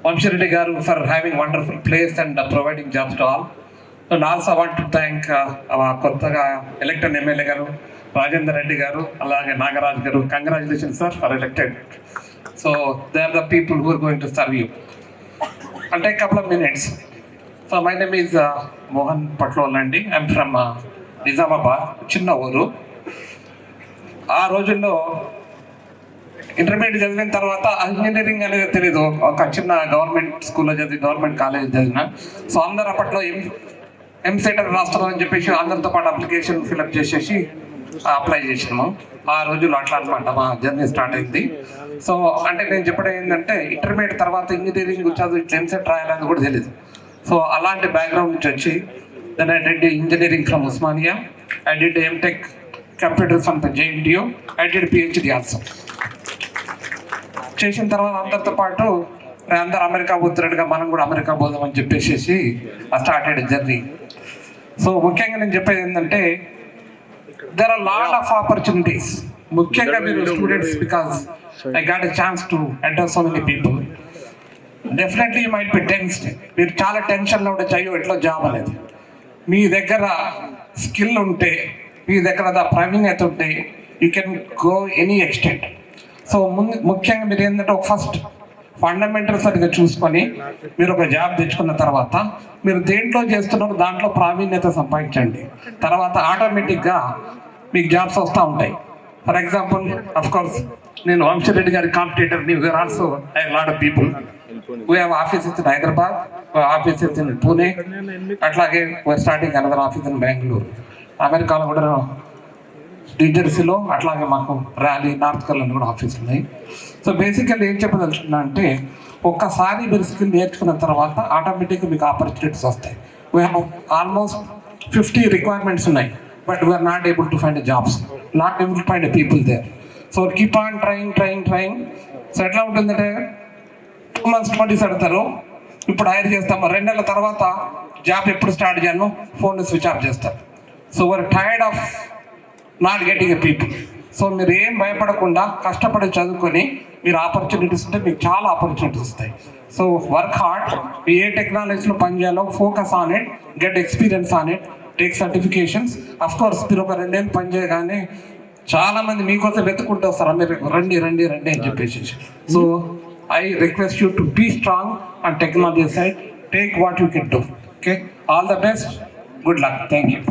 Vamshi Reddy garu for having wonderful place and providing jobs to all. And also I want to thank our Kottaga elected MLA garu, Rajendra Reddy garu, alage Nagaraj garu. Congratulations sir for elected. So they are the people who are going to serve you. I'll take a couple of minutes. So my name is Mohan Patlolandi. I'm from Nizamabad, చిన్న ఊరు. ఆ రోజుల్లో intermediate చదివిన తర్వాత engineering అనేది తెలీదు. ఒక చిన్న గవర్నమెంట్ స్కూల్లో చదివి గవర్నమెంట్ కాలేజ్ చదివిన. సో అందరు అప్పట్లో ఎంసెట్ రాష్ట్రం అని చెప్పేసి అందరితో పాటు అప్లికేషన్ ఫిల్అప్ చేసేసి అప్లై చేసినాము. ఆ రోజుల్లో అట్లా అనమాట మా జర్నీ స్టార్ట్ అయింది. సో అంటే నేను చెప్పడం ఏంటంటే ఇంటర్మీడియట్ తర్వాత ఇంజనీరింగ్ చదువు ఎంసెట్ రాయాలని కూడా తెలియదు. సో అలాంటి బ్యాక్గ్రౌండ్ నుంచి వచ్చి then I did engineering from Osmania. I did MTech computer from JNTU. I did PhD also. చేసిన తర్వాత అందరితో పాటు అందరు అమెరికా పోతున్నట్టుగా మనం కూడా అమెరికా పోదామని చెప్పేసి స్టార్టెడ్ జర్నీ. సో ముఖ్యంగా నేను చెప్పేది ఏంటంటే there are lot of opportunities. ముఖ్యంగా మీరు students because I got a chance to address so many people. Definitely you might be tensed. మీరు చాలా టెన్షన్లో ఉంటే అయ్యో ఎట్లా జాబ్ అనేది. మీ దగ్గర స్కిల్ ఉంటే, మీ దగ్గర ప్రావీణ్యత ఉంటే you can go any extent. So ముఖ్యంగా మీరు ఏంటంటే ఒక ఫస్ట్ ఫండమెంటల్స్ సరిగ్గా చూసుకొని మీరు ఒక జాబ్ తెచ్చుకున్న తర్వాత మీరు దేంట్లో చేస్తున్నారో దాంట్లో ప్రావీణ్యత సంపాదించండి. తర్వాత ఆటోమేటిక్గా మీకు జాబ్స్ వస్తూ ఉంటాయి. ఫర్ ఎగ్జాంపుల్ అఫ్ కోర్స్ నేను వంశీ రెడ్డి గారి competitor. We're also a lot of people. We have offices in Hyderabad, offices in Pune, అట్లాగే we're starting another office in Bengaluru. అమెరికాలో కూడా న్యూజెర్సీలో, అట్లాగే మాకు ర్యాలీ, నార్త్ కరోలినా కూడా ఆఫీసులు ఉన్నాయి. సో బేసికల్లీ ఏం చెప్పదలుచుకున్నా అంటే ఒక్కసారి మీరు స్కిల్ నేర్చుకున్న తర్వాత ఆటోమేటిక్గా మీకు ఆపర్చునిటీస్ వస్తాయి. వీ హ్యావ్ ఆల్మోస్ట్ 50 రిక్వైర్మెంట్స్ ఉన్నాయి, but we are not able to find jobs, not able to find people there. So keep on trying. So ఎట్లా ఉంటుందంటే 2 months నోటీస్ అడతారు, ఇప్పుడు హైర్ చేస్తాము, 2 నెలల తర్వాత జాబ్ ఎప్పుడు స్టార్ట్ చేయను, ఫోన్ స్విచ్ ఆఫ్ చేస్తారు. So we are tired of not getting a people. So మీరు ఏం భయపడకుండా కష్టపడి చదువుకొని మీరు ఆపర్చునిటీస్ ఉంటే మీకు చాలా ఆపర్చునిటీస్ వస్తాయి. So work hard. ఏ టెక్నాలజీలో పనిచేయాలో focus on it, get experience on it, take certifications. Of course మీరు ఒక 2 ఏళ్ళు పని చేయగానే చాలా మంది మీకోసం వెతుకుంటూ వస్తారు, మీరు రండి అని చెప్పేసి. So I request you to be strong on technology side. Take what you can do. Okay, all the best, good luck, thank you.